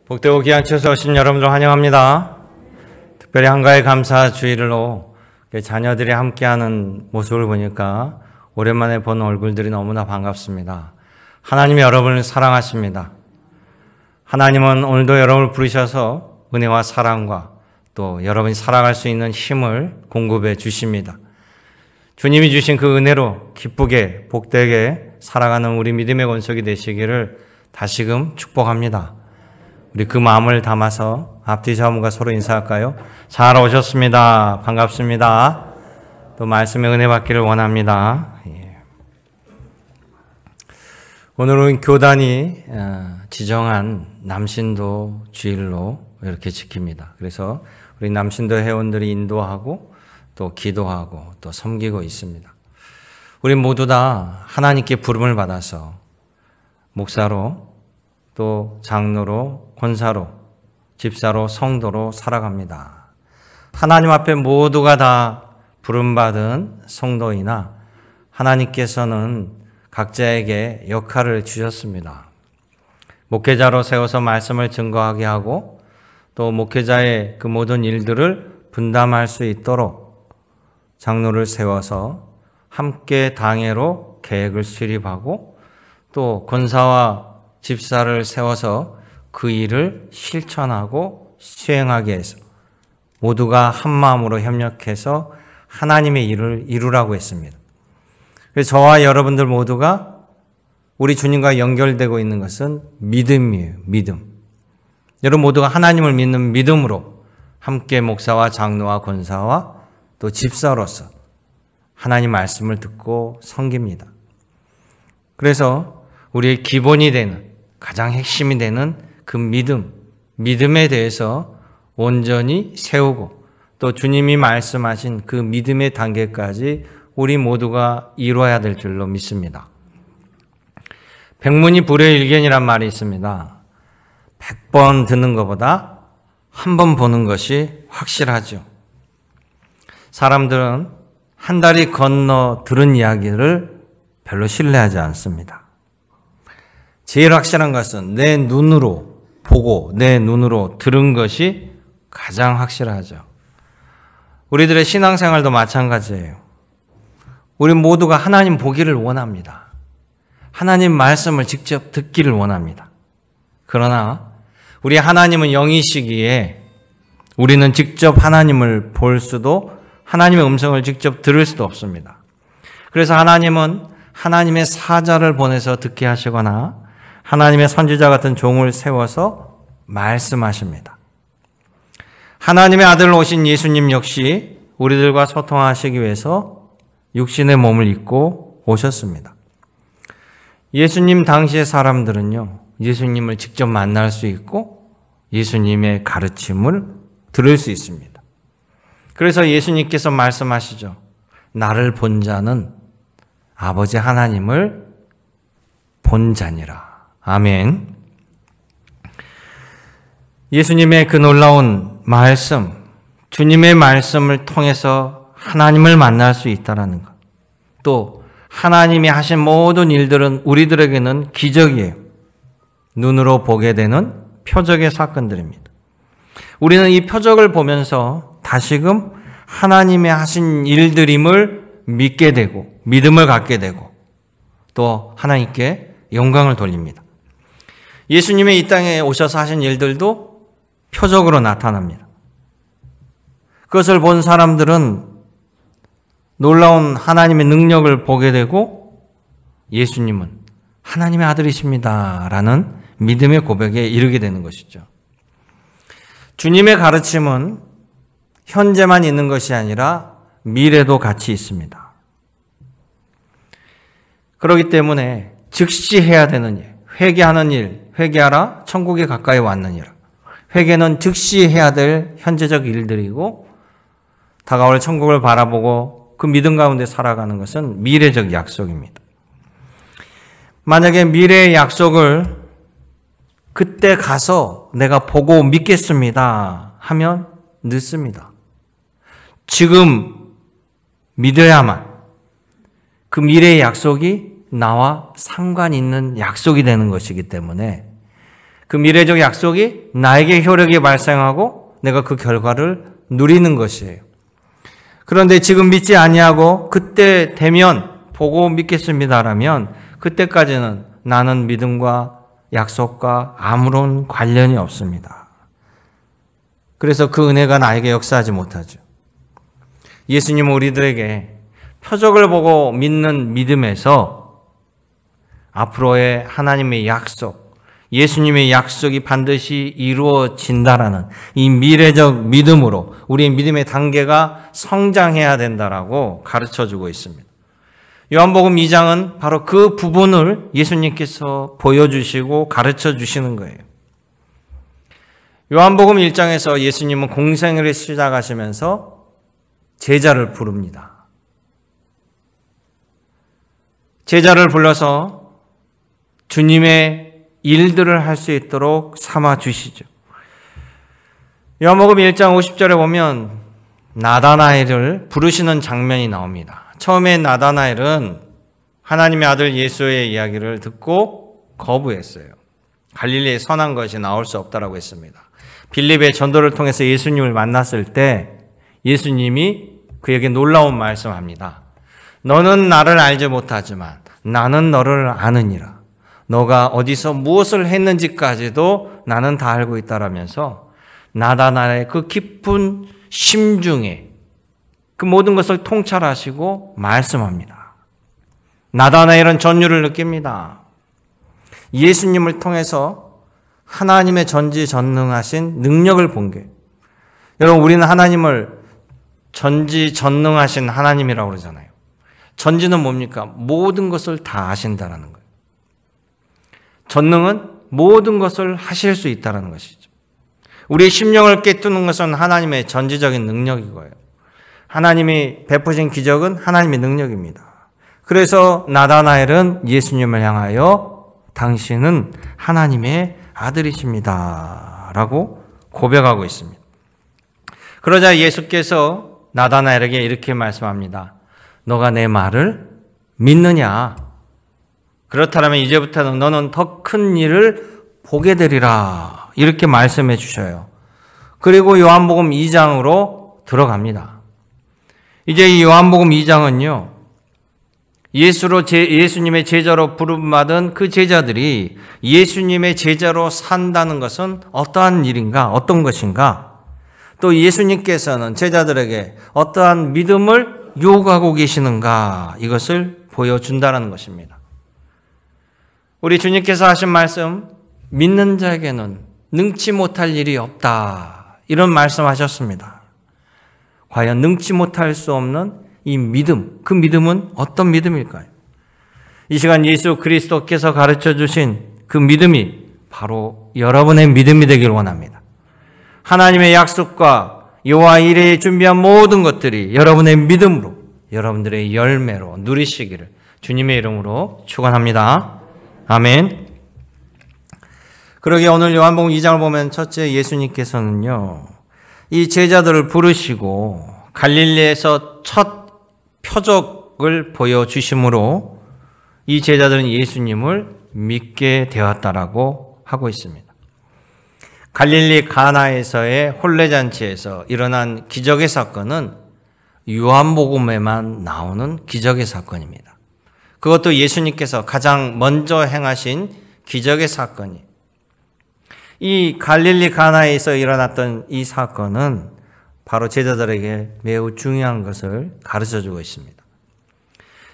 복되고 귀한 처소에 오신 여러분들 환영합니다. 특별히 한가위 감사 주일로 자녀들이 함께하는 모습을 보니까 오랜만에 본 얼굴들이 너무나 반갑습니다. 하나님이 여러분을 사랑하십니다. 하나님은 오늘도 여러분을 부르셔서 은혜와 사랑과 또 여러분이 살아갈 수 있는 힘을 공급해 주십니다. 주님이 주신 그 은혜로 기쁘게 복되게 살아가는 우리 믿음의 권속이 되시기를 다시금 축복합니다. 우리 그 마음을 담아서 앞뒤 좌우가 서로 인사할까요? 잘 오셨습니다. 반갑습니다. 또 말씀의 은혜 받기를 원합니다. 오늘은 교단이 지정한 남신도 주일로 이렇게 지킵니다. 그래서 우리 남신도 회원들이 인도하고 또 기도하고 또 섬기고 있습니다. 우리 모두 다 하나님께 부름을 받아서 목사로 또 장로로 권사로 집사로 성도로 살아갑니다. 하나님 앞에 모두가 다 부름받은 성도이나 하나님께서는 각자에게 역할을 주셨습니다. 목회자로 세워서 말씀을 증거하게 하고 또 목회자의 그 모든 일들을 분담할 수 있도록 장로를 세워서 함께 당회로 계획을 수립하고 또 권사와 집사를 세워서 그 일을 실천하고 수행하게 해서 모두가 한 마음으로 협력해서 하나님의 일을 이루라고 했습니다. 그래서 저와 여러분들 모두가 우리 주님과 연결되고 있는 것은 믿음이에요. 믿음. 여러분 모두가 하나님을 믿는 믿음으로 함께 목사와 장로와 권사와 또 집사로서 하나님 말씀을 듣고 섬깁니다. 그래서 우리의 기본이 되는 가장 핵심이 되는 그 믿음에 대해서 온전히 세우고 또 주님이 말씀하신 그 믿음의 단계까지 우리 모두가 이루어야 될 줄로 믿습니다. 백문이 불여일견이란 말이 있습니다. 100번 듣는 것보다 한 번 보는 것이 확실하죠. 사람들은 한 다리 건너 들은 이야기를 별로 신뢰하지 않습니다. 제일 확실한 것은 내 눈으로 보고 내 눈으로 들은 것이 가장 확실하죠. 우리들의 신앙생활도 마찬가지예요. 우리 모두가 하나님 보기를 원합니다. 하나님 말씀을 직접 듣기를 원합니다. 그러나 우리 하나님은 영이시기에 우리는 직접 하나님을 볼 수도 하나님의 음성을 직접 들을 수도 없습니다. 그래서 하나님은 하나님의 사자를 보내서 듣게 하시거나 하나님의 선지자 같은 종을 세워서 말씀하십니다. 하나님의 아들 오신 예수님 역시 우리들과 소통하시기 위해서 육신의 몸을 입고 오셨습니다. 예수님 당시의 사람들은요, 예수님을 직접 만날 수 있고 예수님의 가르침을 들을 수 있습니다. 그래서 예수님께서 말씀하시죠. 나를 본 자는 아버지 하나님을 본 자니라. 아멘. 예수님의 그 놀라운 말씀, 주님의 말씀을 통해서 하나님을 만날 수 있다는 것. 또 하나님이 하신 모든 일들은 우리들에게는 기적이에요. 눈으로 보게 되는 표적의 사건들입니다. 우리는 이 표적을 보면서 다시금 하나님의 하신 일들임을 믿게 되고 믿음을 갖게 되고 또 하나님께 영광을 돌립니다. 예수님의 이 땅에 오셔서 하신 일들도 표적으로 나타납니다. 그것을 본 사람들은 놀라운 하나님의 능력을 보게 되고 예수님은 하나님의 아들이십니다 라는 믿음의 고백에 이르게 되는 것이죠. 주님의 가르침은 현재만 있는 것이 아니라 미래도 같이 있습니다. 그렇기 때문에 즉시 해야 되는 일, 회개하는 일, 회개하라 천국에 가까이 왔느니라. 회개는 즉시 해야 될 현재적 일들이고 다가올 천국을 바라보고 그 믿음 가운데 살아가는 것은 미래적 약속입니다. 만약에 미래의 약속을 그때 가서 내가 보고 믿겠습니다 하면 늦습니다. 지금 믿어야만 그 미래의 약속이 나와 상관 있는 약속이 되는 것이기 때문에 그 미래적 약속이 나에게 효력이 발생하고 내가 그 결과를 누리는 것이에요. 그런데 지금 믿지 아니하고 그때 되면 보고 믿겠습니다라면 그때까지는 나는 믿음과 약속과 아무런 관련이 없습니다. 그래서 그 은혜가 나에게 역사하지 못하죠. 예수님은 우리들에게 표적을 보고 믿는 믿음에서 앞으로의 하나님의 약속, 예수님의 약속이 반드시 이루어진다라는 이 미래적 믿음으로 우리의 믿음의 단계가 성장해야 된다라고 가르쳐주고 있습니다. 요한복음 2장은 바로 그 부분을 예수님께서 보여주시고 가르쳐주시는 거예요. 요한복음 1장에서 예수님은 공생애를 시작하시면서 제자를 부릅니다. 제자를 불러서 주님의 일들을 할 수 있도록 삼아 주시죠. 요한복음 1장 50절에 보면 나다나엘을 부르시는 장면이 나옵니다. 처음에 나다나엘은 하나님의 아들 예수의 이야기를 듣고 거부했어요. 갈릴리에 선한 것이 나올 수 없다라고 했습니다. 빌립의 전도를 통해서 예수님을 만났을 때 예수님이 그에게 놀라운 말씀합니다. 너는 나를 알지 못하지만 나는 너를 아느니라. 너가 어디서 무엇을 했는지까지도 나는 다 알고 있다라면서 나다나엘의 그 깊은 심중에 그 모든 것을 통찰하시고 말씀합니다. 나다나엘은 전율을 느낍니다. 예수님을 통해서 하나님의 전지전능하신 능력을 본 게. 여러분, 우리는 하나님을 전지전능하신 하나님이라고 그러잖아요. 전지는 뭡니까? 모든 것을 다 아신다라는 거예요. 전능은 모든 것을 하실 수 있다는 것이죠. 우리의 심령을 깨뜨는 것은 하나님의 전지적인 능력이고요. 하나님이 베푸신 기적은 하나님의 능력입니다. 그래서 나다나엘은 예수님을 향하여 당신은 하나님의 아들이십니다 라고 고백하고 있습니다. 그러자 예수께서 나다나엘에게 이렇게 말씀합니다. 너가 내 말을 믿느냐? 그렇다면 이제부터는 너는 더 큰 일을 보게 되리라. 이렇게 말씀해 주셔요. 그리고 요한복음 2장으로 들어갑니다. 이제 이 요한복음 2장은요. 예수님의 제자로 부름받은 그 제자들이 예수님의 제자로 산다는 것은 어떠한 일인가? 어떤 것인가? 또 예수님께서는 제자들에게 어떠한 믿음을 요구하고 계시는가? 이것을 보여준다는 것입니다. 우리 주님께서 하신 말씀, 믿는 자에게는 능치 못할 일이 없다. 이런 말씀하셨습니다. 과연 능치 못할 수 없는 이 믿음, 그 믿음은 어떤 믿음일까요? 이 시간 예수 그리스도께서 가르쳐 주신 그 믿음이 바로 여러분의 믿음이 되길 원합니다. 하나님의 약속과 여호와 이레에 준비한 모든 것들이 여러분의 믿음으로, 여러분들의 열매로 누리시기를 주님의 이름으로 축원합니다. 아멘. 그러게 오늘 요한복음 2장을 보면 첫째 예수님께서는요, 이 제자들을 부르시고 갈릴리에서 첫 표적을 보여주심으로 이 제자들은 예수님을 믿게 되었다라고 하고 있습니다. 갈릴리 가나에서의 혼례잔치에서 일어난 기적의 사건은 요한복음에만 나오는 기적의 사건입니다. 그것도 예수님께서 가장 먼저 행하신 기적의 사건이. 이 갈릴리 가나에서 일어났던 이 사건은 바로 제자들에게 매우 중요한 것을 가르쳐주고 있습니다.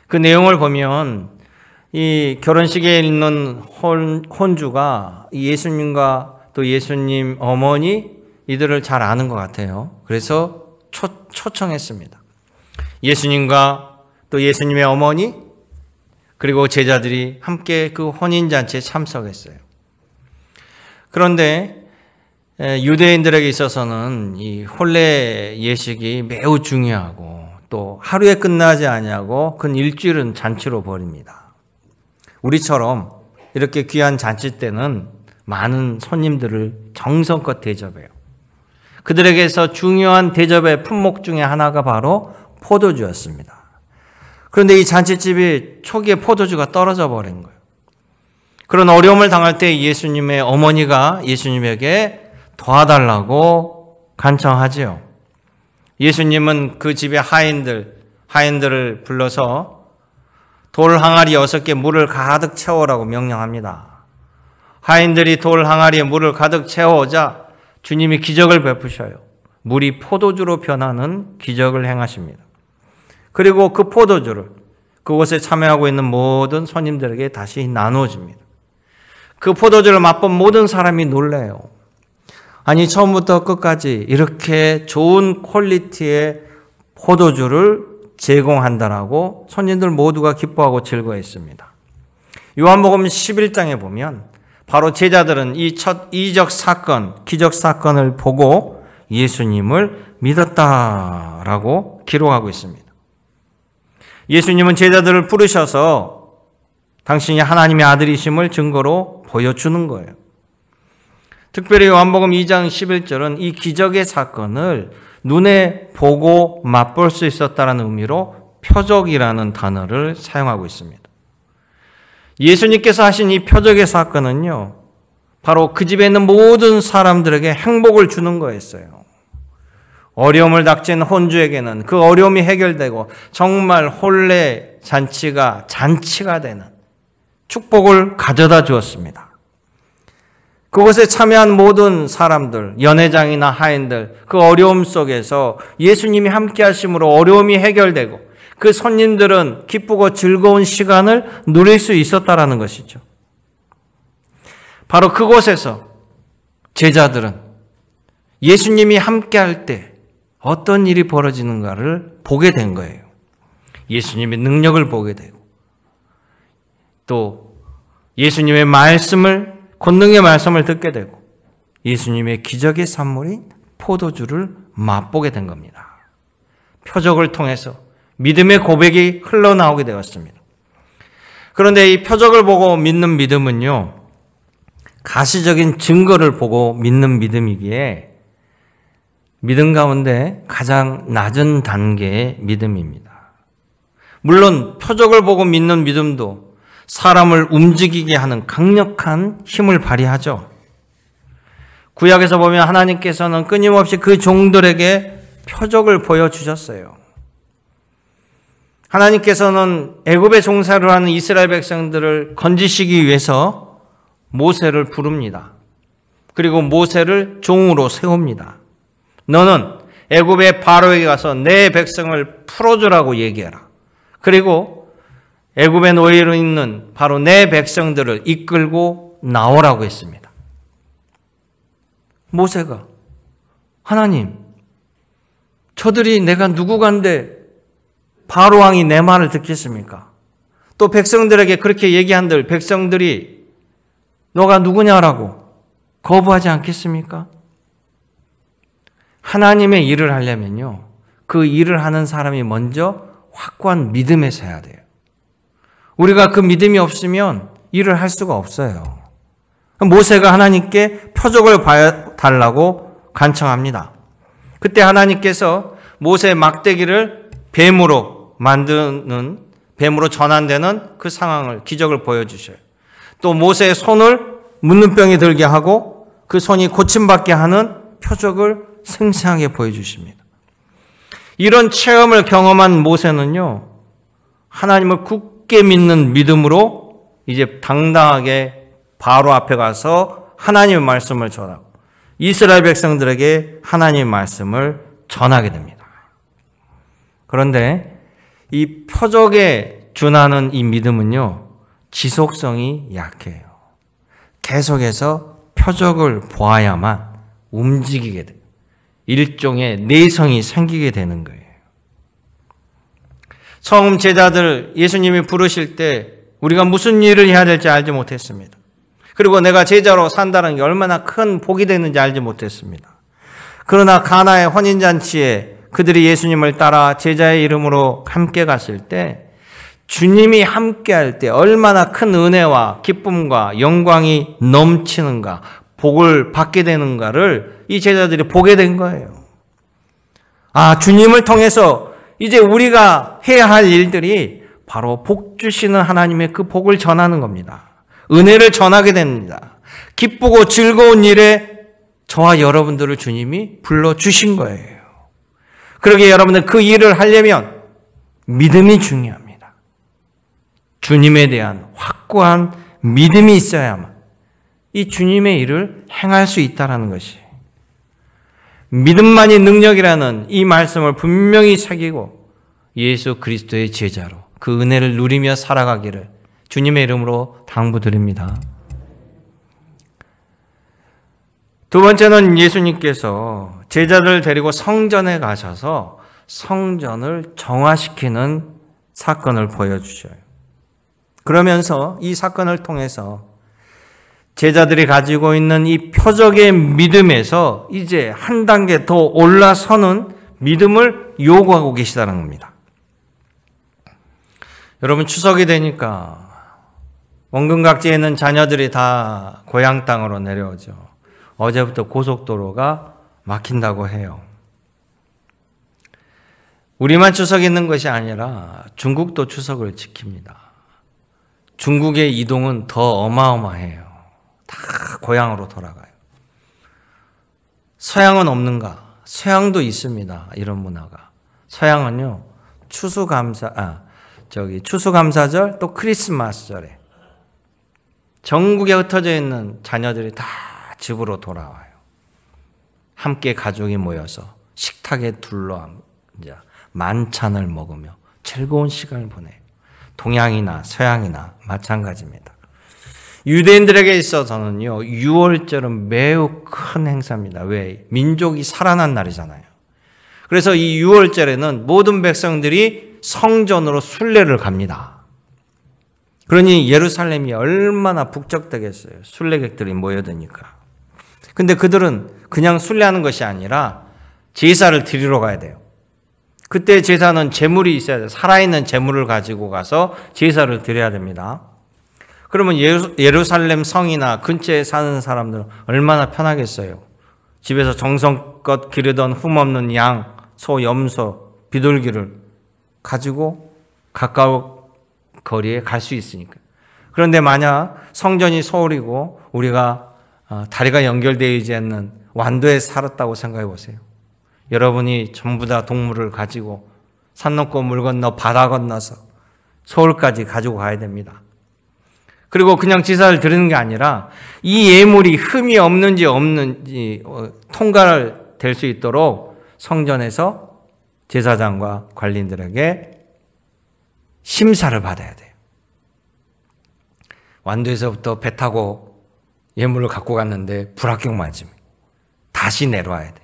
그 내용을 보면 이 결혼식에 있는 혼주가 예수님과 또 예수님 어머니 이들을 잘 아는 것 같아요. 그래서 초청했습니다. 예수님과 또 예수님의 어머니 그리고 제자들이 함께 그 혼인잔치에 참석했어요. 그런데 유대인들에게 있어서는 이 혼례 예식이 매우 중요하고 또 하루에 끝나지 아니하고 그 일주일은 잔치로 벌입니다. 우리처럼 이렇게 귀한 잔치 때는 많은 손님들을 정성껏 대접해요. 그들에게서 중요한 대접의 품목 중에 하나가 바로 포도주였습니다. 그런데 이 잔치집이 초기에 포도주가 떨어져 버린 거예요. 그런 어려움을 당할 때 예수님의 어머니가 예수님에게 도와달라고 간청하지요. 예수님은 그 집의 하인들을 불러서 돌 항아리 6개 물을 가득 채우라고 명령합니다. 하인들이 돌 항아리에 물을 가득 채워오자 주님이 기적을 베푸셔요. 물이 포도주로 변하는 기적을 행하십니다. 그리고 그 포도주를 그곳에 참여하고 있는 모든 손님들에게 다시 나누어집니다. 그 포도주를 맛본 모든 사람이 놀래요. 아니, 처음부터 끝까지 이렇게 좋은 퀄리티의 포도주를 제공한다라고 손님들 모두가 기뻐하고 즐거워했습니다. 요한복음 11장에 보면 바로 제자들은 이 첫 이적 사건, 기적 사건을 보고 예수님을 믿었다라고 기록하고 있습니다. 예수님은 제자들을 부르셔서 당신이 하나님의 아들이심을 증거로 보여주는 거예요. 특별히 요한복음 2장 11절은 이 기적의 사건을 눈에 보고 맛볼 수 있었다는 의미로 표적이라는 단어를 사용하고 있습니다. 예수님께서 하신 이 표적의 사건은요, 바로 그 집에 있는 모든 사람들에게 행복을 주는 거였어요. 어려움을 닥친 혼주에게는 그 어려움이 해결되고 정말 혼례 잔치가 되는 축복을 가져다 주었습니다. 그곳에 참여한 모든 사람들, 연회장이나 하인들, 그 어려움 속에서 예수님이 함께 하심으로 어려움이 해결되고 그 손님들은 기쁘고 즐거운 시간을 누릴 수 있었다라는 것이죠. 바로 그곳에서 제자들은 예수님이 함께 할 때 어떤 일이 벌어지는가를 보게 된 거예요. 예수님의 능력을 보게 되고 또 예수님의 말씀을, 권능의 말씀을 듣게 되고 예수님의 기적의 산물인 포도주를 맛보게 된 겁니다. 표적을 통해서 믿음의 고백이 흘러나오게 되었습니다. 그런데 이 표적을 보고 믿는 믿음은요, 가시적인 증거를 보고 믿는 믿음이기에 믿음 가운데 가장 낮은 단계의 믿음입니다. 물론 표적을 보고 믿는 믿음도 사람을 움직이게 하는 강력한 힘을 발휘하죠. 구약에서 보면 하나님께서는 끊임없이 그 종들에게 표적을 보여주셨어요. 하나님께서는 애굽에 종살을 하는 이스라엘 백성들을 건지시기 위해서 모세를 부릅니다. 그리고 모세를 종으로 세웁니다. 너는 애굽의 바로에게 가서 내 백성을 풀어주라고 얘기해라. 그리고 애굽의 노예로 있는 바로 내 백성들을 이끌고 나오라고 했습니다. 모세가 하나님, 저들이 내가 누구간데 바로 왕이 내 말을 듣겠습니까? 또 백성들에게 그렇게 얘기한들 백성들이 너가 누구냐라고 거부하지 않겠습니까? 하나님의 일을 하려면요, 그 일을 하는 사람이 먼저 확고한 믿음에서 해야 돼요. 우리가 그 믿음이 없으면 일을 할 수가 없어요. 모세가 하나님께 표적을 봐달라고 간청합니다. 그때 하나님께서 모세의 막대기를 뱀으로 전환되는 그 상황을, 기적을 보여주셔요. 또 모세의 손을 문둥병이 들게 하고 그 손이 고침받게 하는 표적을 생생하게 보여주십니다. 이런 체험을 경험한 모세는요, 하나님을 굳게 믿는 믿음으로 이제 당당하게 바로 앞에 가서 하나님의 말씀을 전하고 이스라엘 백성들에게 하나님의 말씀을 전하게 됩니다. 그런데 이 표적에 준하는 이 믿음은요, 지속성이 약해요. 계속해서 표적을 보아야만 움직이게 돼요. 일종의 내성이 생기게 되는 거예요. 처음 제자들 예수님이 부르실 때 우리가 무슨 일을 해야 될지 알지 못했습니다. 그리고 내가 제자로 산다는 게 얼마나 큰 복이 되는지 알지 못했습니다. 그러나 가나의 혼인잔치에 그들이 예수님을 따라 제자의 이름으로 함께 갔을 때 주님이 함께 할 때 얼마나 큰 은혜와 기쁨과 영광이 넘치는가, 복을 받게 되는가를 이 제자들이 보게 된 거예요. 아, 주님을 통해서 이제 우리가 해야 할 일들이 바로 복 주시는 하나님의 그 복을 전하는 겁니다. 은혜를 전하게 됩니다. 기쁘고 즐거운 일에 저와 여러분들을 주님이 불러주신 거예요. 그러기에 여러분들 그 일을 하려면 믿음이 중요합니다. 주님에 대한 확고한 믿음이 있어야만 이 주님의 일을 행할 수 있다는 것이, 믿음만이 능력이라는 이 말씀을 분명히 새기고 예수 그리스도의 제자로 그 은혜를 누리며 살아가기를 주님의 이름으로 당부드립니다. 두 번째는 예수님께서 제자들을 데리고 성전에 가셔서 성전을 정화시키는 사건을 보여주셔요. 그러면서 이 사건을 통해서 제자들이 가지고 있는 이 표적의 믿음에서 이제 한 단계 더 올라서는 믿음을 요구하고 계시다는 겁니다. 여러분, 추석이 되니까 원근각지에 있는 자녀들이 다 고향 땅으로 내려오죠. 어제부터 고속도로가 막힌다고 해요. 우리만 추석이 있는 것이 아니라 중국도 추석을 지킵니다. 중국의 이동은 더 어마어마해요. 다 고향으로 돌아가요. 서양은 없는가? 서양도 있습니다. 이런 문화가. 서양은요, 추수감사절 또 크리스마스절에 전국에 흩어져 있는 자녀들이 다 집으로 돌아와요. 함께 가족이 모여서 식탁에 둘러앉아 만찬을 먹으며 즐거운 시간을 보내요. 동양이나 서양이나 마찬가지입니다. 유대인들에게 있어서는요, 유월절은 매우 큰 행사입니다. 왜? 민족이 살아난 날이잖아요. 그래서 이 유월절에는 모든 백성들이 성전으로 순례를 갑니다. 그러니 예루살렘이 얼마나 북적대겠어요. 순례객들이 모여드니까. 근데 그들은 그냥 순례하는 것이 아니라 제사를 드리러 가야 돼요. 그때 제사는 제물이 있어야 돼요. 살아있는 제물을 가지고 가서 제사를 드려야 됩니다. 그러면 예루살렘 성이나 근처에 사는 사람들은 얼마나 편하겠어요. 집에서 정성껏 기르던 흠없는 양, 소, 염소, 비둘기를 가지고 가까운 거리에 갈 수 있으니까. 그런데 만약 성전이 서울이고 우리가 다리가 연결되어 있지 않는 완도에 살았다고 생각해 보세요. 여러분이 전부 다 동물을 가지고 산 넘고 물 건너 바다 건너서 서울까지 가지고 가야 됩니다. 그리고 그냥 제사를 드리는 게 아니라 이 예물이 흠이 없는지 통과를 될 수 있도록 성전에서 제사장과 관리인들에게 심사를 받아야 돼요. 완도에서부터 배 타고 예물을 갖고 갔는데 불합격 맞으면 다시 내려와야 돼.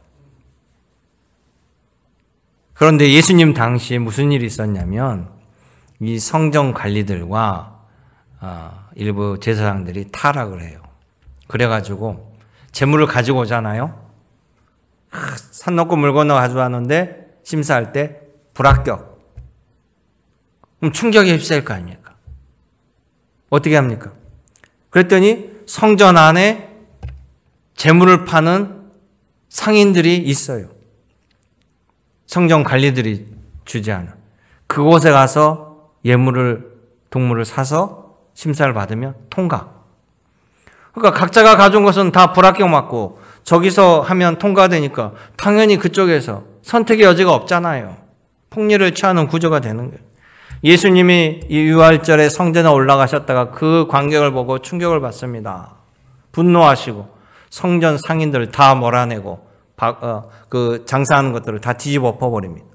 그런데 예수님 당시에 무슨 일이 있었냐면 이 성전 관리들과 일부 제사장들이 타락을 해요. 그래가지고 재물을 가지고 오잖아요. 산 넘고 물 건너 가져왔는데 심사할 때 불합격. 그럼 충격에 휩싸일 거 아닙니까? 어떻게 합니까? 그랬더니 성전 안에 재물을 파는 상인들이 있어요. 성전 관리들이 주지 않은. 그곳에 가서 동물을 사서 심사를 받으면 통과. 그러니까 각자가 가져온 것은 다 불합격 맞고 저기서 하면 통과되니까 당연히 그쪽에서 선택의 여지가 없잖아요. 폭리를 취하는 구조가 되는 거예요. 예수님이 이 유월절에 성전에 올라가셨다가 그 광경을 보고 충격을 받습니다. 분노하시고 성전 상인들을 다 몰아내고 그 장사하는 것들을 다 뒤집어 엎어버립니다.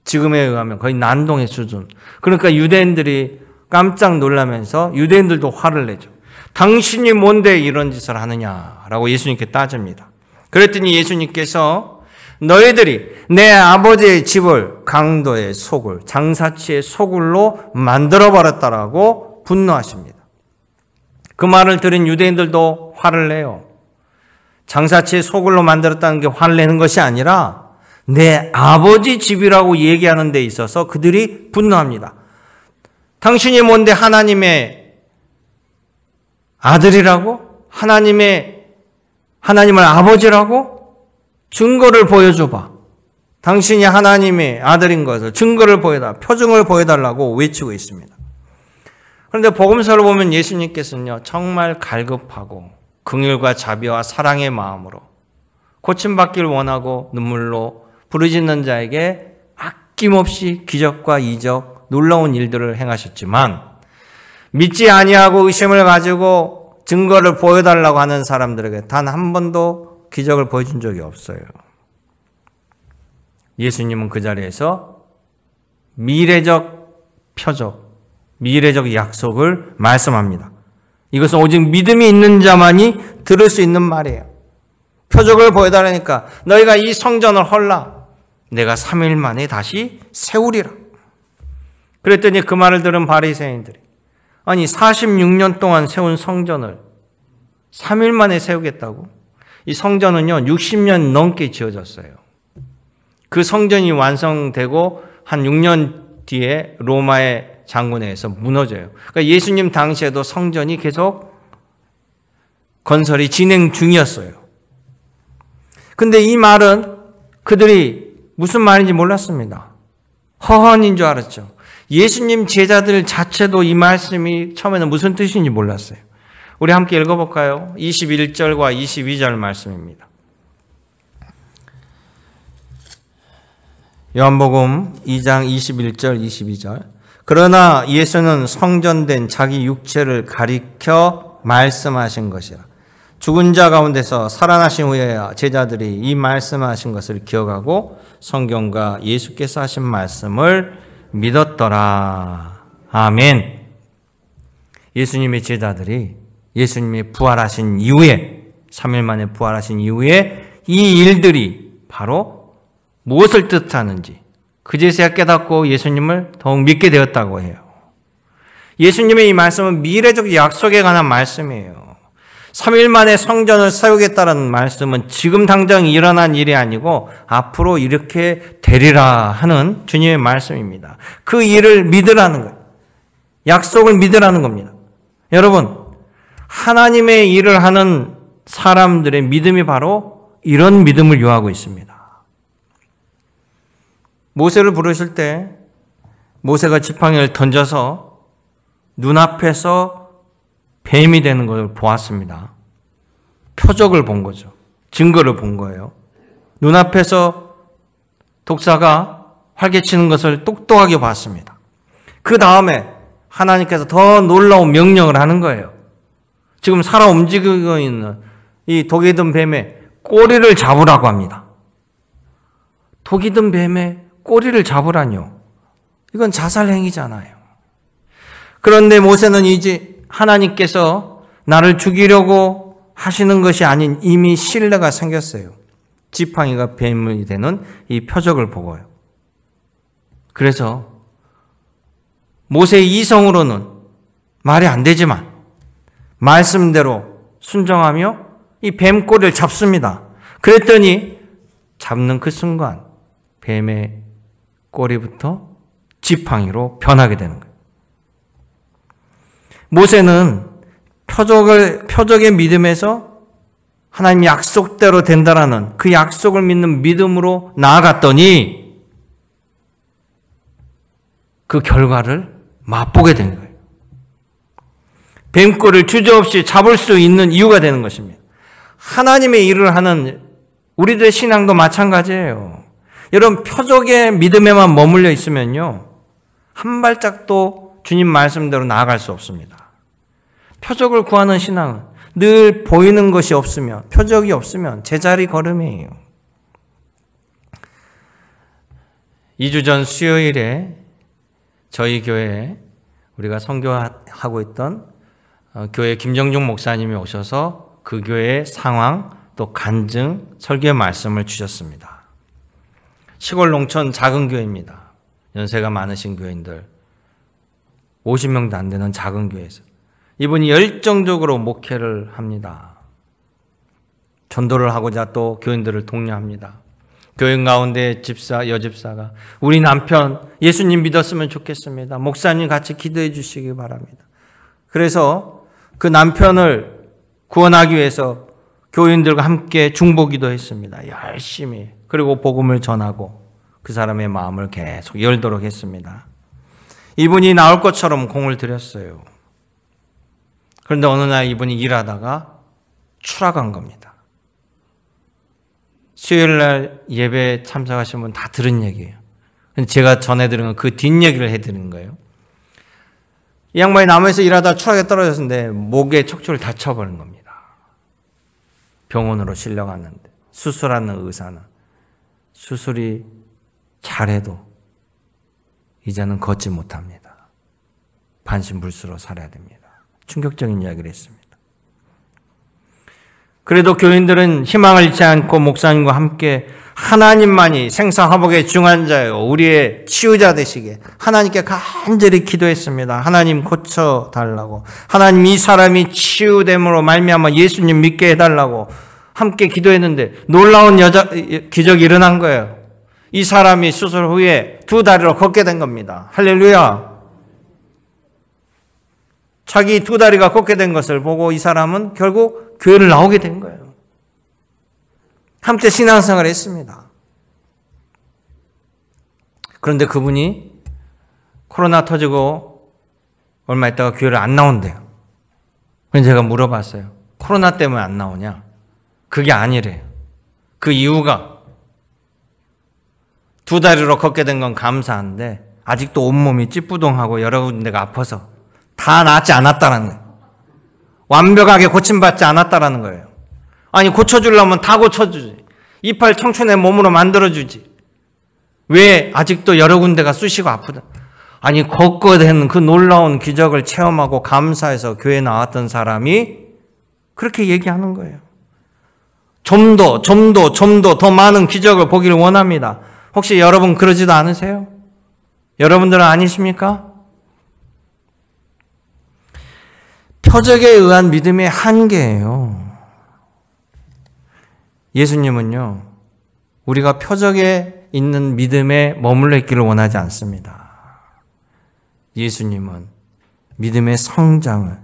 지금에 의하면 거의 난동의 수준. 그러니까 유대인들이 깜짝 놀라면서 유대인들도 화를 내죠. 당신이 뭔데 이런 짓을 하느냐라고 예수님께 따집니다. 그랬더니 예수님께서 너희들이 내 아버지의 집을 강도의 소굴, 장사치의 소굴로 만들어버렸다라고 분노하십니다. 그 말을 들은 유대인들도 화를 내요. 장사치의 소굴로 만들었다는 게 화를 내는 것이 아니라 내 아버지 집이라고 얘기하는 데 있어서 그들이 분노합니다. 당신이 뭔데 하나님의 아들이라고? 하나님을 아버지라고? 증거를 보여줘봐. 당신이 하나님의 아들인 것을 증거를 보여달라, 표징을 보여달라고 외치고 있습니다. 그런데 복음서를 보면 예수님께서는요, 정말 갈급하고 긍휼과 자비와 사랑의 마음으로 고침받기를 원하고 눈물로 부르짖는 자에게 아낌없이 기적과 이적, 놀라운 일들을 행하셨지만 믿지 아니하고 의심을 가지고 증거를 보여달라고 하는 사람들에게 단 한 번도 기적을 보여준 적이 없어요. 예수님은 그 자리에서 미래적 표적, 미래적 약속을 말씀합니다. 이것은 오직 믿음이 있는 자만이 들을 수 있는 말이에요. 표적을 보여달라니까 너희가 이 성전을 헐라. 내가 3일 만에 다시 세우리라. 그랬더니 그 말을 들은 바리새인들이 아니 46년 동안 세운 성전을 3일 만에 세우겠다고? 이 성전은요 60년 넘게 지어졌어요. 그 성전이 완성되고 한 6년 뒤에 로마의 장군에 의해서 무너져요. 그러니까 예수님 당시에도 성전이 계속 건설이 진행 중이었어요. 근데 이 말은 그들이 무슨 말인지 몰랐습니다. 허언인 줄 알았죠. 예수님 제자들 자체도 이 말씀이 처음에는 무슨 뜻인지 몰랐어요. 우리 함께 읽어볼까요? 21절과 22절 말씀입니다. 요한복음 2장 21절 22절. 그러나 예수는 성전된 자기 육체를 가리켜 말씀하신 것이라. 죽은 자 가운데서 살아나신 후에야 제자들이 이 말씀하신 것을 기억하고 성경과 예수께서 하신 말씀을 믿었더라. 아멘. 예수님의 제자들이 예수님이 부활하신 이후에 3일 만에 부활하신 이후에 이 일들이 바로 무엇을 뜻하는지 그제서야 깨닫고 예수님을 더욱 믿게 되었다고 해요. 예수님의 이 말씀은 미래적 약속에 관한 말씀이에요. 3일 만에 성전을 세우겠다는 말씀은 지금 당장 일어난 일이 아니고 앞으로 이렇게 되리라 하는 주님의 말씀입니다. 그 일을 믿으라는 거예요. 약속을 믿으라는 겁니다. 여러분, 하나님의 일을 하는 사람들의 믿음이 바로 이런 믿음을 요하고 있습니다. 모세를 부르실 때 모세가 지팡이를 던져서 눈앞에서 뱀이 되는 것을 보았습니다. 표적을 본 거죠. 증거를 본 거예요. 눈앞에서 독사가 활개치는 것을 똑똑하게 봤습니다. 그 다음에 하나님께서 더 놀라운 명령을 하는 거예요. 지금 살아 움직이고 있는 이 독이 든 뱀의 꼬리를 잡으라고 합니다. 독이 든 뱀의 꼬리를 잡으라뇨. 이건 자살행위잖아요. 그런데 모세는 이제 하나님께서 나를 죽이려고 하시는 것이 아닌 이미 신뢰가 생겼어요. 지팡이가 뱀이 되는 이 표적을 보고요. 그래서 모세의 이성으로는 말이 안 되지만 말씀대로 순종하며 이 뱀 꼬리를 잡습니다. 그랬더니 잡는 그 순간 뱀의 꼬리부터 지팡이로 변하게 되는 거예요. 모세는 표적의 믿음에서 하나님 약속대로 된다라는 그 약속을 믿는 믿음으로 나아갔더니 그 결과를 맛보게 된 거예요. 뱀꼬리를 주저없이 잡을 수 있는 이유가 되는 것입니다. 하나님의 일을 하는 우리들의 신앙도 마찬가지예요. 여러분, 표적의 믿음에만 머물러 있으면요, 한 발짝도 주님 말씀대로 나아갈 수 없습니다. 표적을 구하는 신앙은 늘 보이는 것이 없으면, 표적이 없으면 제자리 걸음이에요. 2주 전 수요일에 저희 교회에 우리가 선교하고 있던 교회 김정중 목사님이 오셔서 그 교회의 상황 또 간증 설교의 말씀을 주셨습니다. 시골 농촌 작은 교회입니다. 연세가 많으신 교인들 50명도 안 되는 작은 교회에서 이분이 열정적으로 목회를 합니다. 전도를 하고자 또 교인들을 독려합니다. 교인 가운데 여집사가 우리 남편 예수님 믿었으면 좋겠습니다. 목사님 같이 기도해 주시기 바랍니다. 그래서 그 남편을 구원하기 위해서 교인들과 함께 중보기도 했습니다. 열심히. 그리고 복음을 전하고 그 사람의 마음을 계속 열도록 했습니다. 이분이 나올 것처럼 공을 들였어요. 그런데 어느 날 이분이 일하다가 추락한 겁니다. 수요일 날 예배에 참석하신 분 다 들은 얘기예요. 제가 전해드린 건 그 뒷얘기를 해드리는 거예요. 이 양반이 나무에서 일하다 추락에 떨어졌는데 목에 척추를 다쳐버린 겁니다. 병원으로 실려갔는데 수술하는 의사는 수술이 잘해도 이제는 걷지 못합니다. 반신불수로 살아야 됩니다. 충격적인 이야기를 했습니다. 그래도 교인들은 희망을 잃지 않고 목사님과 함께 하나님만이 생사화복의 중환자요 우리의 치유자 되시게 하나님께 간절히 기도했습니다. 하나님 고쳐달라고, 하나님 이 사람이 치유됨으로 말미암아 예수님 믿게 해달라고 함께 기도했는데 놀라운 기적이 일어난 거예요. 이 사람이 수술 후에 두 다리로 걷게 된 겁니다. 할렐루야. 자기 두 다리가 걷게 된 것을 보고 이 사람은 결국 교회를 나오게 된 거예요. 함께 신앙생활을 했습니다. 그런데 그분이 코로나 터지고 얼마 있다가 교회를 안 나온대요. 그래서 제가 물어봤어요. 코로나 때문에 안 나오냐? 그게 아니래요. 그 이유가 두 다리로 걷게 된 건 감사한데 아직도 온몸이 찌뿌둥하고 여러 군데가 아파서 다 낫지 않았다라는 거예요. 완벽하게 고침받지 않았다라는 거예요. 아니 고쳐주려면 다 고쳐주지. 이팔 청춘의 몸으로 만들어주지. 왜 아직도 여러 군데가 쑤시고 아프다. 아니 걷게 된 그 놀라운 기적을 체험하고 감사해서 교회에 나왔던 사람이 그렇게 얘기하는 거예요. 좀 더 많은 기적을 보기를 원합니다. 혹시 여러분 그러지도 않으세요? 여러분들은 아니십니까? 표적에 의한 믿음의 한계예요. 예수님은요, 우리가 표적에 있는 믿음에 머물러 있기를 원하지 않습니다. 예수님은 믿음의 성장을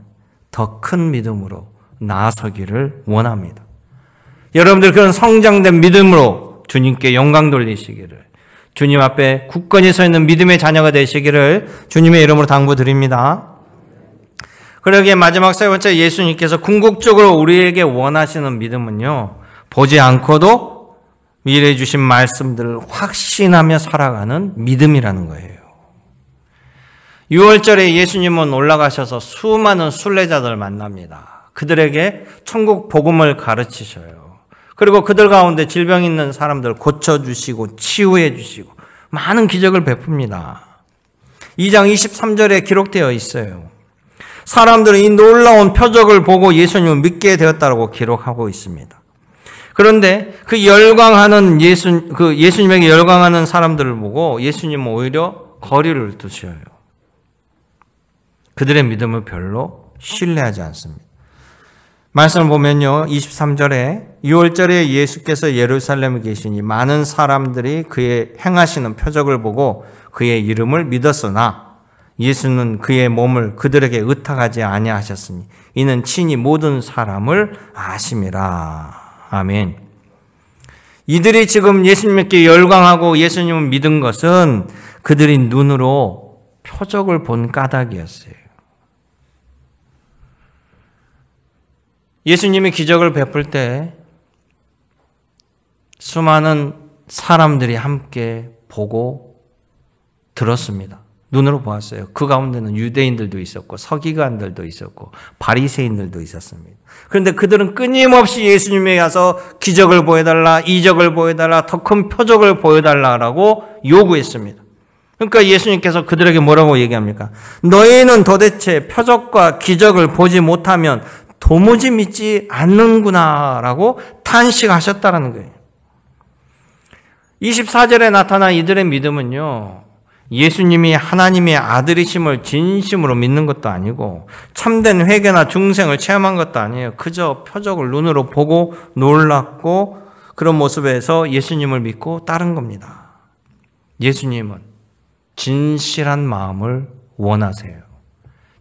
더 큰 믿음으로 나아서기를 원합니다. 여러분들 그런 성장된 믿음으로 주님께 영광 돌리시기를, 주님 앞에 굳건히 서 있는 믿음의 자녀가 되시기를 주님의 이름으로 당부드립니다. 그러기에 마지막 세 번째, 예수님께서 궁극적으로 우리에게 원하시는 믿음은요, 보지 않고도 미래에 주신 말씀들을 확신하며 살아가는 믿음이라는 거예요. 6월절에 예수님은 올라가셔서 수많은 순례자들을 만납니다. 그들에게 천국 복음을 가르치셔요. 그리고 그들 가운데 질병 있는 사람들 고쳐주시고 치유해 주시고 많은 기적을 베풉니다. 2장 23절에 기록되어 있어요. 사람들은 이 놀라운 표적을 보고 예수님을 믿게 되었다고 기록하고 있습니다. 그런데 그 열광하는 예수님에게 열광하는 사람들을 보고 예수님은 오히려 거리를 두셔요. 그들의 믿음을 별로 신뢰하지 않습니다. 말씀을 보면요, 23절에 6월절에 예수께서 예루살렘에 계시니 많은 사람들이 그의 행하시는 표적을 보고 그의 이름을 믿었으나 예수는 그의 몸을 그들에게 의탁하지 아니하셨으니 이는 친히 모든 사람을 아심이라. 아멘. 이들이 지금 예수님께 열광하고 예수님을 믿은 것은 그들이 눈으로 표적을 본 까닭이었어요. 예수님이 기적을 베풀 때 수많은 사람들이 함께 보고 들었습니다. 눈으로 보았어요. 그 가운데는 유대인들도 있었고 서기관들도 있었고 바리새인들도 있었습니다. 그런데 그들은 끊임없이 예수님에 가서 기적을 보여달라, 이적을 보여달라, 더 큰 표적을 보여달라라고 요구했습니다. 그러니까 예수님께서 그들에게 뭐라고 얘기합니까? 너희는 도대체 표적과 기적을 보지 못하면 도무지 믿지 않는구나라고 탄식하셨다는 거예요. 24절에 나타난 이들의 믿음은요, 예수님이 하나님의 아들이심을 진심으로 믿는 것도 아니고 참된 회개나 중생을 체험한 것도 아니에요. 그저 표적을 눈으로 보고 놀랐고 그런 모습에서 예수님을 믿고 따른 겁니다. 예수님은 진실한 마음을 원하세요.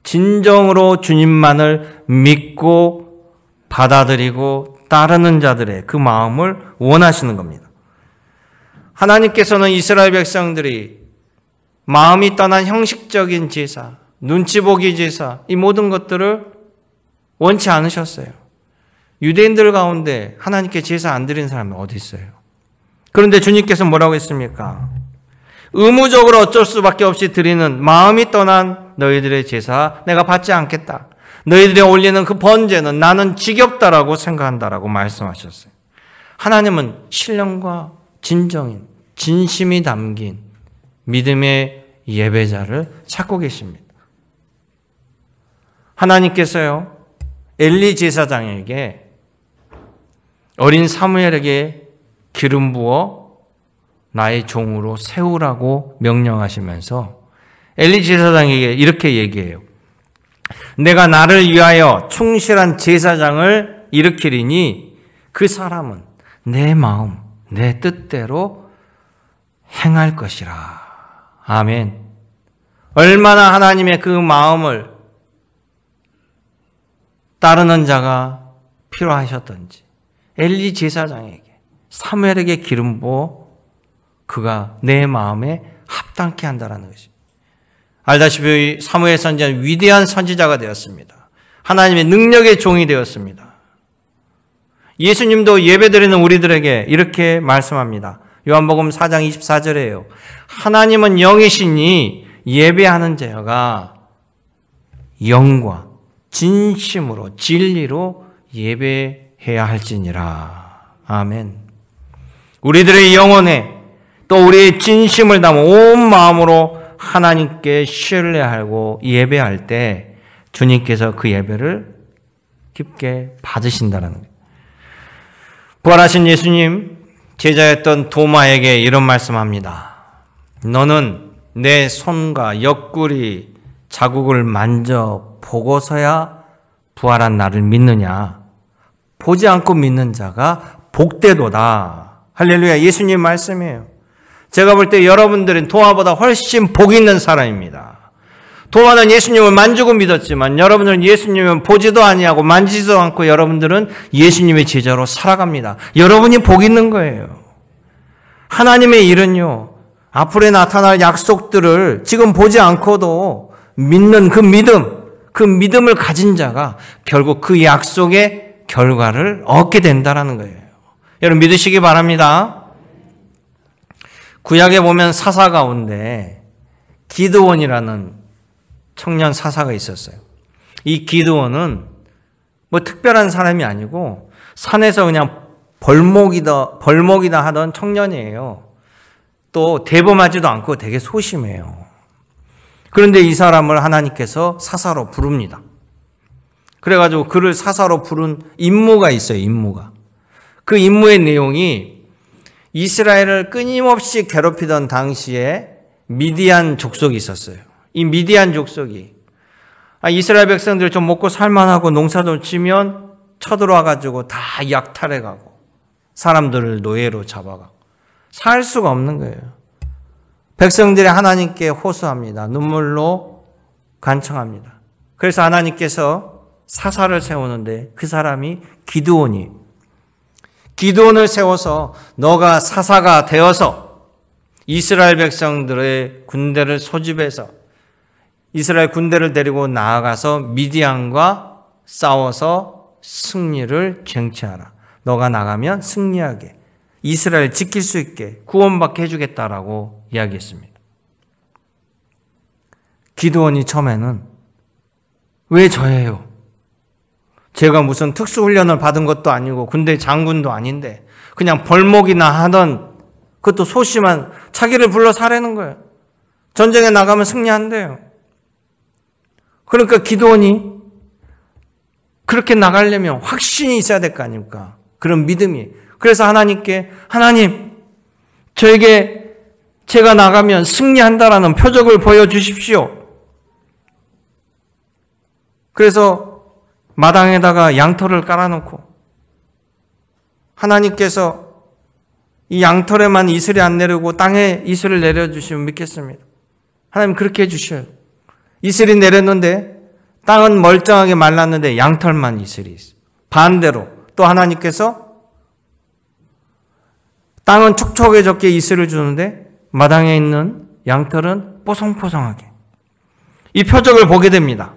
진정으로 주님만을 믿고 받아들이고 따르는 자들의 그 마음을 원하시는 겁니다. 하나님께서는 이스라엘 백성들이 마음이 떠난 형식적인 제사, 눈치 보기 제사, 이 모든 것들을 원치 않으셨어요. 유대인들 가운데 하나님께 제사 안 드리는 사람이 어디 있어요? 그런데 주님께서 뭐라고 했습니까? 의무적으로 어쩔 수밖에 없이 드리는 마음이 떠난 너희들의 제사 내가 받지 않겠다. 너희들이 올리는 그 번제는 나는 지겹다라고 생각한다라고 말씀하셨어요. 하나님은 신령과 진정인, 진심이 담긴 믿음의 예배자를 찾고 계십니다. 하나님께서요, 엘리 제사장에게 어린 사무엘에게 기름 부어 나의 종으로 세우라고 명령하시면서 엘리 제사장에게 이렇게 얘기해요. 내가 나를 위하여 충실한 제사장을 일으키리니 그 사람은 내 마음, 내 뜻대로 행할 것이라. 아멘. 얼마나 하나님의 그 마음을 따르는 자가 필요하셨던지 엘리 제사장에게 사무엘에게 기름 부어 그가 내 마음에 합당케 한다라는 것입니다. 알다시피 사무엘 선지자는 위대한 선지자가 되었습니다. 하나님의 능력의 종이 되었습니다. 예수님도 예배드리는 우리들에게 이렇게 말씀합니다. 요한복음 4장 24절에요. 하나님은 영이시니 예배하는 자가 영과 진심으로 진리로 예배해야 할지니라. 아멘. 우리들의 영혼에 또 우리의 진심을 담아 온 마음으로 하나님께 신뢰하고 예배할 때 주님께서 그 예배를 깊게 받으신다는 거예요. 부활하신 예수님, 제자였던 도마에게 이런 말씀합니다. 너는 내 손과 옆구리 자국을 만져보고서야 부활한 나를 믿느냐? 보지 않고 믿는 자가 복되도다. 할렐루야, 예수님 말씀이에요. 제가 볼 때 여러분들은 도마보다 훨씬 복 있는 사람입니다. 도마는 예수님을 만지고 믿었지만 여러분들은 예수님을 보지도 아니하고 만지지도 않고 여러분들은 예수님의 제자로 살아갑니다. 여러분이 복 있는 거예요. 하나님의 일은요, 앞으로 나타날 약속들을 지금 보지 않고도 믿는 그 믿음을 가진 자가 결국 그 약속의 결과를 얻게 된다는 거예요. 여러분 믿으시기 바랍니다. 구약에 보면 사사 가운데 기드온이라는 청년 사사가 있었어요. 이 기드온은 뭐 특별한 사람이 아니고 산에서 그냥 벌목이다 하던 청년이에요. 또 대범하지도 않고 되게 소심해요. 그런데 이 사람을 하나님께서 사사로 부릅니다. 그래가지고 그를 사사로 부른 임무가 있어요. 임무가. 그 임무의 내용이 이스라엘을 끊임없이 괴롭히던 당시에 미디안 족속이 있었어요. 이 미디안 족속이 이스라엘 백성들이 좀 먹고 살만하고 농사도 지면 쳐들어와가지고 다 약탈해가고 사람들을 노예로 잡아가고 살 수가 없는 거예요. 백성들이 하나님께 호소합니다. 눈물로 간청합니다. 그래서 하나님께서 사사를 세우는데 그 사람이 기드온을 세워서 너가 사사가 되어서 이스라엘 백성들의 군대를 소집해서 이스라엘 군대를 데리고 나아가서 미디안과 싸워서 승리를 쟁취하라. 너가 나가면 승리하게 이스라엘 지킬 수 있게 구원받게 해주겠다라고 이야기했습니다. 기드온이 처음에는 왜 저예요? 제가 무슨 특수훈련을 받은 것도 아니고 군대 장군도 아닌데 그냥 벌목이나 하던 그것도 소심한 자기를 불러 사려는 거예요. 전쟁에 나가면 승리한대요. 그러니까 기드온이 그렇게 나가려면 확신이 있어야 될 거 아닙니까? 그런 믿음이. 그래서 하나님께 하나님 저에게 제가 나가면 승리한다라는 표적을 보여주십시오. 그래서 마당에다가 양털을 깔아놓고 하나님께서 이 양털에만 이슬이 안 내리고 땅에 이슬을 내려주시면 믿겠습니다. 하나님 그렇게 해주셔요. 이슬이 내렸는데 땅은 멀쩡하게 말랐는데 양털만 이슬이 있어요. 반대로 또 하나님께서 땅은 촉촉해졌게 이슬을 주는데 마당에 있는 양털은 뽀송뽀송하게. 이 표적을 보게 됩니다.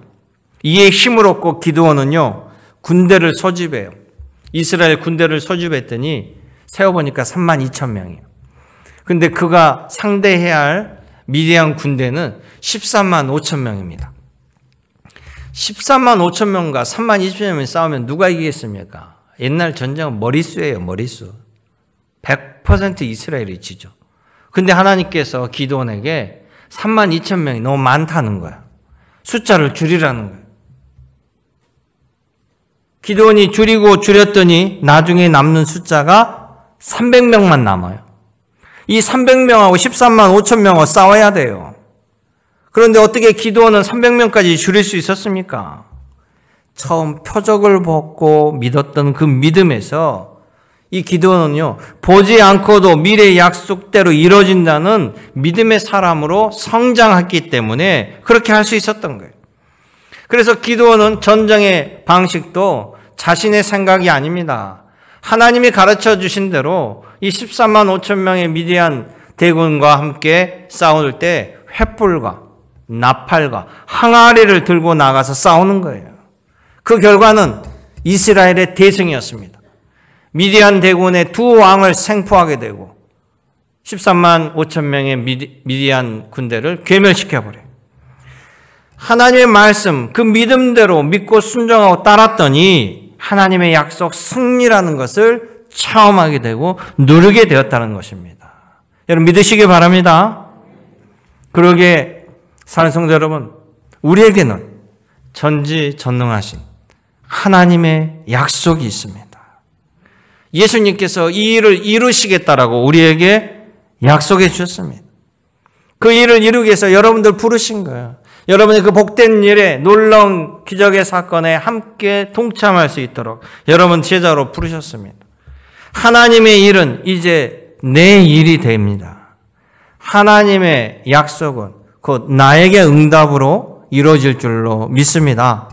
이에 힘을 얻고 기드온은요 군대를 소집해요. 이스라엘 군대를 소집했더니 세어보니까 32,000명이에요. 근데 그가 상대해야 할 미디안 군대는 13만 5천 명입니다. 13만 5천 명과 3만 20천 명이 싸우면 누가 이기겠습니까? 옛날 전쟁은 머릿수예요, 머릿수. 100% 이스라엘이 지죠. 근데 하나님께서 기드온에게 3만 2천 명이 너무 많다는 거야. 숫자를 줄이라는 거야. 기드온이 줄였더니 나중에 남는 숫자가 300명만 남아요. 이 300명하고 13만 5천 명하고 싸워야 돼요. 그런데 어떻게 기드온은 300명까지 줄일 수 있었습니까? 처음 표적을 보고 믿었던 그 믿음에서 이 기드온은요, 보지 않고도 미래의 약속대로 이루어진다는 믿음의 사람으로 성장했기 때문에 그렇게 할 수 있었던 거예요. 그래서 기드온은 전쟁의 방식도 자신의 생각이 아닙니다. 하나님이 가르쳐 주신 대로 이 13만 5천 명의 미디안 대군과 함께 싸울 때 횃불과 나팔과 항아리를 들고 나가서 싸우는 거예요. 그 결과는 이스라엘의 대승이었습니다. 미디안 대군의 두 왕을 생포하게 되고 13만 5천 명의 미디안 군대를 괴멸시켜버려요. 하나님의 말씀, 그 믿음대로 믿고 순종하고 따랐더니 하나님의 약속 승리라는 것을 체험하게 되고 누리게 되었다는 것입니다. 여러분 믿으시기 바랍니다. 그러게 사는 성도 여러분, 우리에게는 전지전능하신 하나님의 약속이 있습니다. 예수님께서 이 일을 이루시겠다라고 우리에게 약속해 주셨습니다. 그 일을 이루기 위해서 여러분들 부르신 거예요. 여러분의 그 복된 일에 놀라운 기적의 사건에 함께 동참할 수 있도록 여러분 제자로 부르셨습니다. 하나님의 일은 이제 내 일이 됩니다. 하나님의 약속은 곧 나에게 응답으로 이루어질 줄로 믿습니다.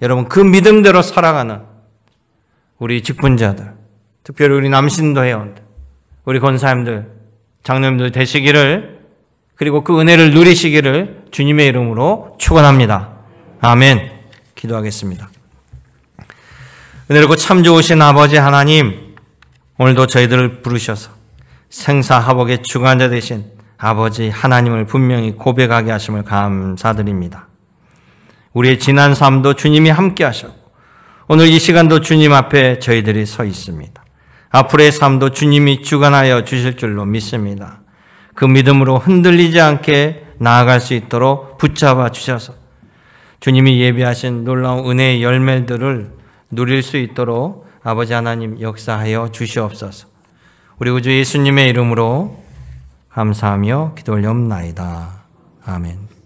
여러분 그 믿음대로 살아가는 우리 직분자들, 특별히 우리 남신도 회원들, 우리 권사님들, 장로님들 되시기를, 그리고 그 은혜를 누리시기를 주님의 이름으로 축원합니다. 아멘. 기도하겠습니다. 은혜롭고 참 좋으신 아버지 하나님, 오늘도 저희들을 부르셔서 생사화복의 주관자 되신 아버지 하나님을 분명히 고백하게 하심을 감사드립니다. 우리의 지난 삶도 주님이 함께 하셨고 오늘 이 시간도 주님 앞에 저희들이 서 있습니다. 앞으로의 삶도 주님이 주관하여 주실 줄로 믿습니다. 그 믿음으로 흔들리지 않게 나아갈 수 있도록 붙잡아 주셔서 주님이 예비하신 놀라운 은혜의 열매들을 누릴 수 있도록 아버지 하나님 역사하여 주시옵소서. 우리 구주 예수님의 이름으로 감사하며 기도 올려옵나이다. 아멘.